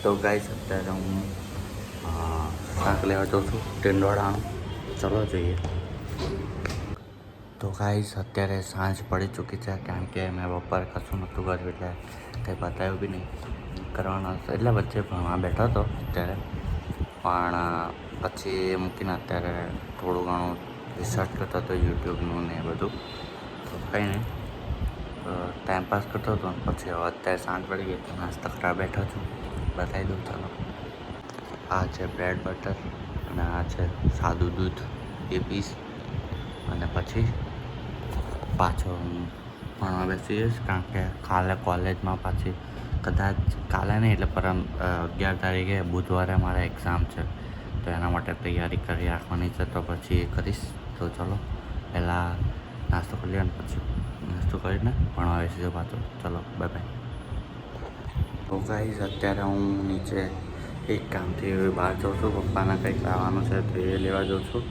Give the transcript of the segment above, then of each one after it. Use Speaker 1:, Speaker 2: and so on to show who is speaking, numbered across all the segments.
Speaker 1: તો ગાઈસ અત્યારે હું શાક લેવા જાઉં છું ટેંડોળાનું. ચલો જોઈએ. તો ગાઈસ અત્યારે સાંજ પડી ચૂકી છે, કારણ કે મેં બપોર કશું નહોતું કર્યું એટલે કંઈ બતાવ્યું બી નહીં કરવાનું હતું. એટલે વચ્ચે ભણવા બેઠો હતો અત્યારે, પણ પછી એ મૂકીને અત્યારે થોડું ઘણું રિસર્ચ કરતો હતો યુટ્યુબનું ને એ બધું. તો કંઈ નહીં, ટાઈમપાસ કરતો હતો. પછી હવે અત્યારે સાંજ પડી ગઈ તો નાસ્તા કરવા બેઠો છું. બતાવી દઉં ચાલો. આ છે બ્રેડ બટર અને આ છે સાદું દૂધ એ પીસ. અને પછી પાછો ભણવા બેસી જઈશ, કારણ કે કાલે કોલેજમાં પાછી કદાચ કાલે નહીં એટલે 11 તારીખે બુધવારે મારે એક્ઝામ છે. તો એના માટે તૈયારી કરી રાખવાની છે, તો પછી એ કરીશ. તો ચલો પહેલાં નાસ્તો કરી લઈએ અને પછી નાસ્તો કરીને ભણવા બેસી જાઉં પાછો. ચલો બાય બાય. તો ગાઈસ અત્યારે હું નીચે એક કામથી બહાર જાઉં છું. પપ્પાના કંઈક લાવવાનું છે તો એ લેવા જાઉં છું.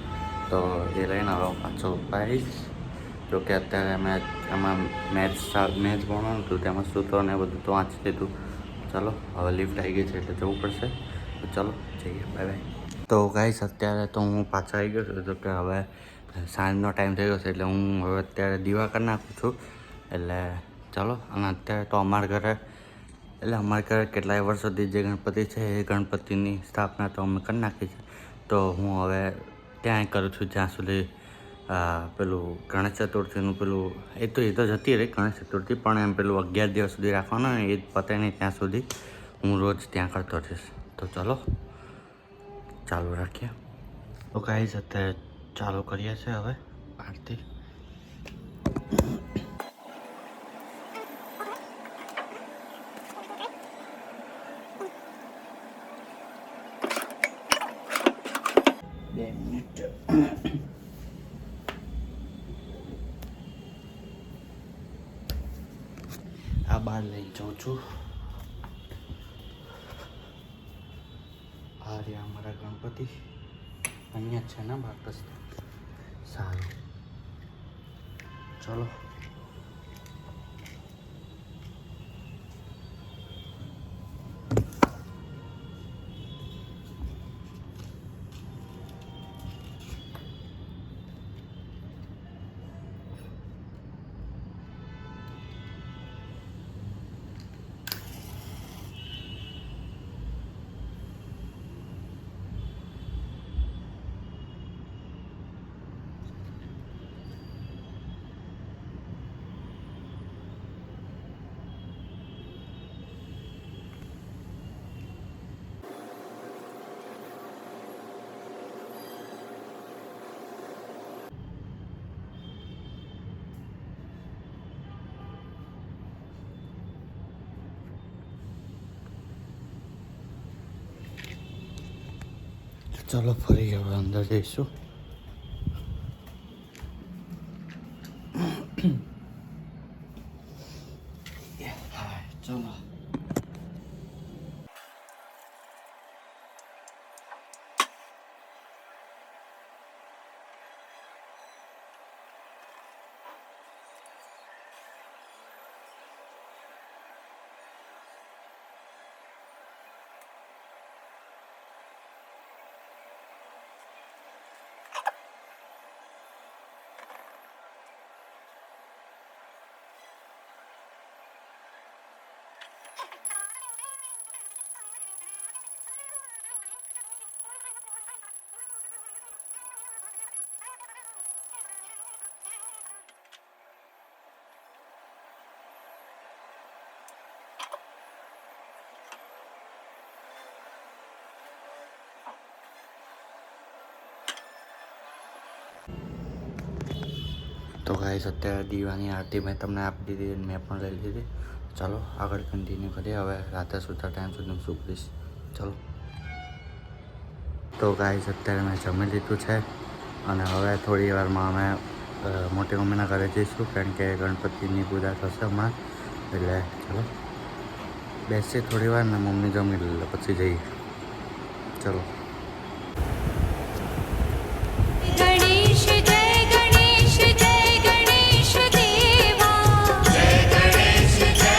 Speaker 1: તો એ લઈને હવે પાછો આવીશ. જો કે અત્યારે મેં એમાં મેથ્સ ભણવાનું હતું, તેમાં સૂત્રો ને બધું તો વાંચી લીધું. ચલો હવે લિફ્ટ આવી ગઈ છે એટલે જવું પડશે. તો ચલો જઈએ, બાય બાય. તો ગાઈસ અત્યારે તો હું પાછો આવી ગયો છું. તો કે હવે સાંજનો ટાઈમ થઈ ગયો છે એટલે હું હવે અત્યારે દીવા કરી નાખું છું. એટલે ચલો. અને અત્યારે તો અમારા ઘરે કેટલાય વર્ષોથી જે ગણપતિ છે એ ગણપતિની સ્થાપના તો અમે કરી નાખી છે. તો હું હવે ત્યાં કરું છું જ્યાં સુધી પેલું ગણેશ ચતુર્થીનું પેલું એ તો જતી રહી ગણેશ ચતુર્થી, પણ એમ પેલું 11 દિવસ સુધી રાખવાનું ને એ પતે નહીં ત્યાં સુધી હું રોજ ત્યાં કરતો રહીશ. તો ચલો ચાલુ રાખીએ. તો ગાઈસ અત્યારે ચાલુ કરીએ છીએ હવે આરતી. આ બહાર લઈ જાઉં છું. આ રહ્યા અમારા ગણપતિ અહીંયા છે ને બાકસ. સારું ચલો. ચલો ફરી હવે અંદર જઈશું. ચલો તો ગાઈસ અત્યારે દીવાની આરતી મેં તમને આપી દીધી, મેં પણ લઈ લીધી. ચાલો આગળ કન્ટિન્યુ કરીએ. હવે રાતે સુતા ટાઈમ સુધી હું શું કરીશ. ચલો. તો ગાઈસ અત્યારે મેં જમી લીધું છે અને હવે થોડી વારમાં અમે મોટી મમ્મીના ઘરે જઈશું, કારણ કે ગણપતિની પૂજા થશે હમણાં. એટલે ચલો બેસીએ થોડી વાર ને મમ્મી જમી લે પછી જઈએ. ચલો.
Speaker 2: ગણેશ જય ગણેશ દેવા, જય ગણેશ જય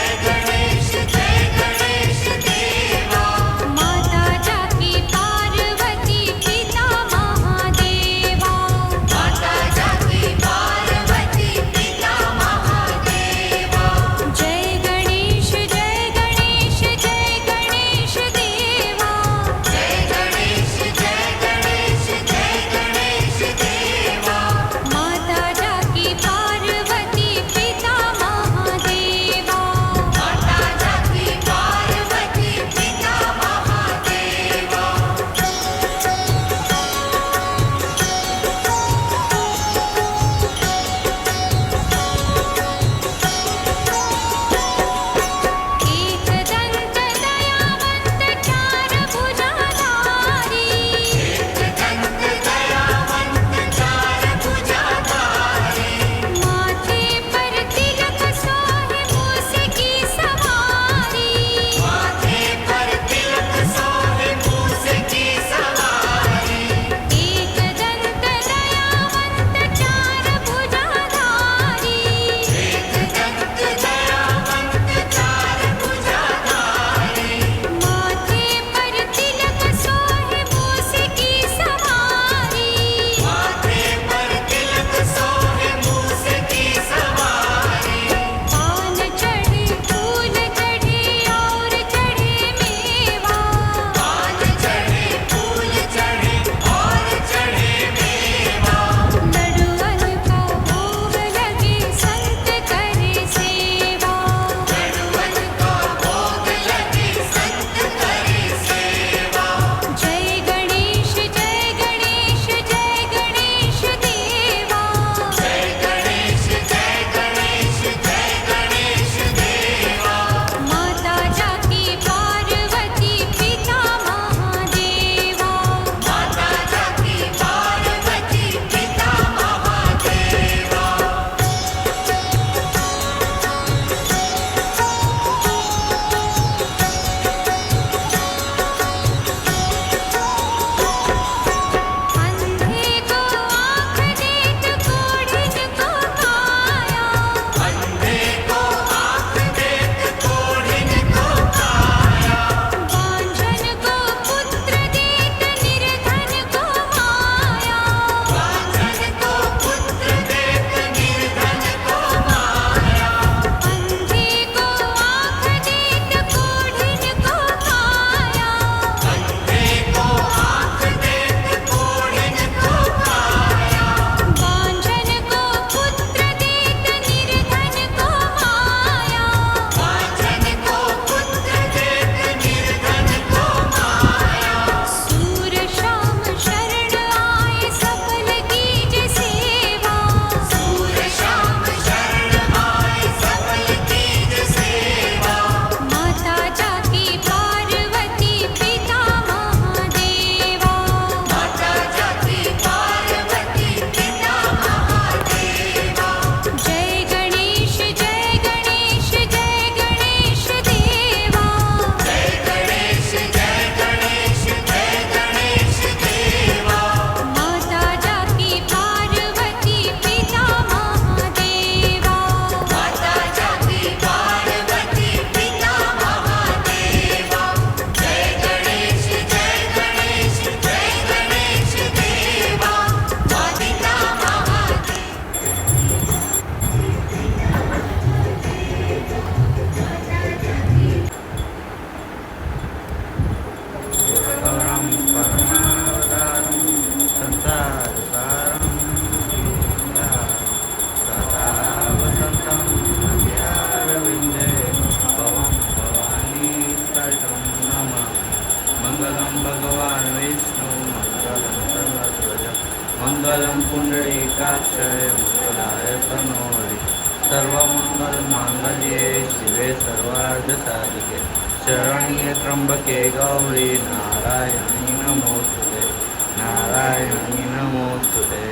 Speaker 1: સર્વમંગલ માંગલ્યે શિવે સર્વાર્થ સાધિકે શરણ્યે ત્રંબકે ગૌરી નારાયણી નમોસ્તુતે નારાયણી નમોસ્તુતે.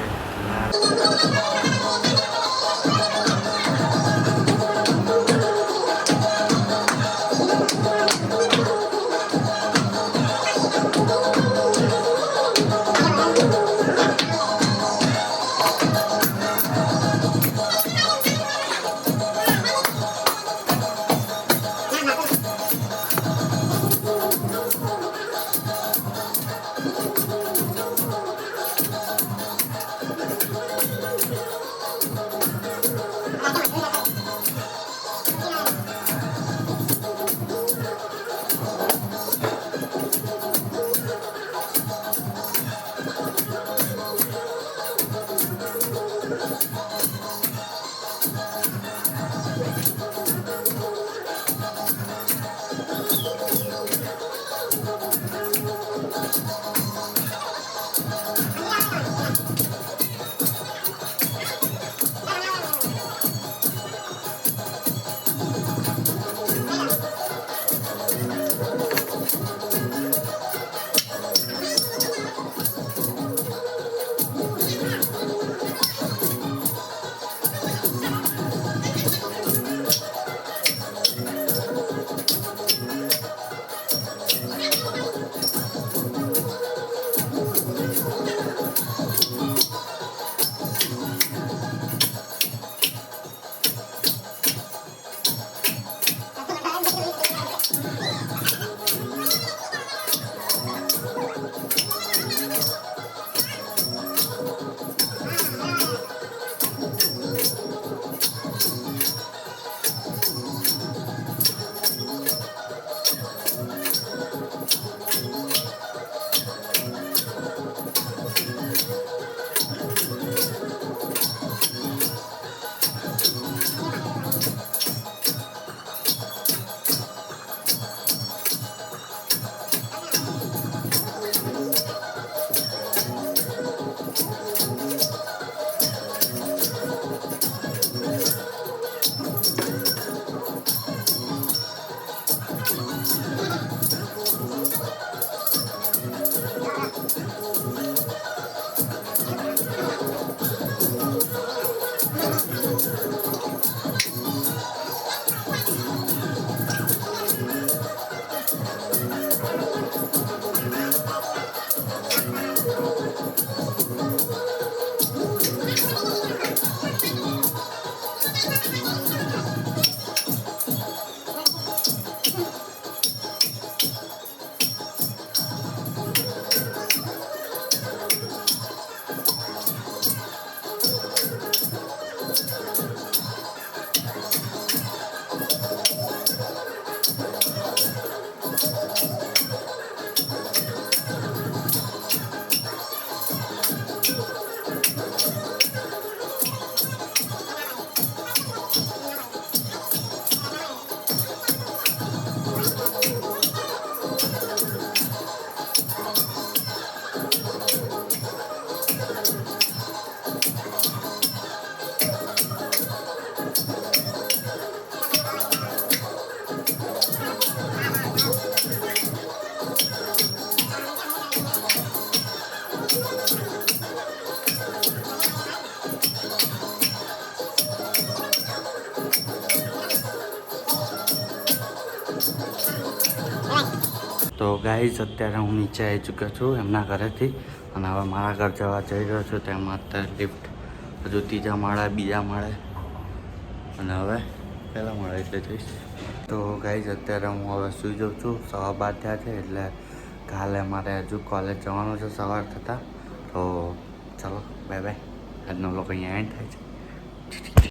Speaker 1: તો ગાઈઝ અત્યારે હું નીચે આવી ચૂક્યો છું એમના ઘરેથી અને હવે મારા ઘર જવા જઈ રહ્યો છું. તેમાં અત્યારે લિફ્ટ હજુ ત્રીજા માળે બીજા માળે અને હવે પહેલા માળે એટલે જઈશ. તો ગાઈઝ અત્યારે હું હવે સૂઈ જાઉં છું. 12:15 થયા છે એટલે કાલે મારે હજુ કોલેજ જવાનું છે સવાર થતાં. તો ચાલો બાય બાય. આજનો લોકો અહીંયા એન્ડ થાય છે.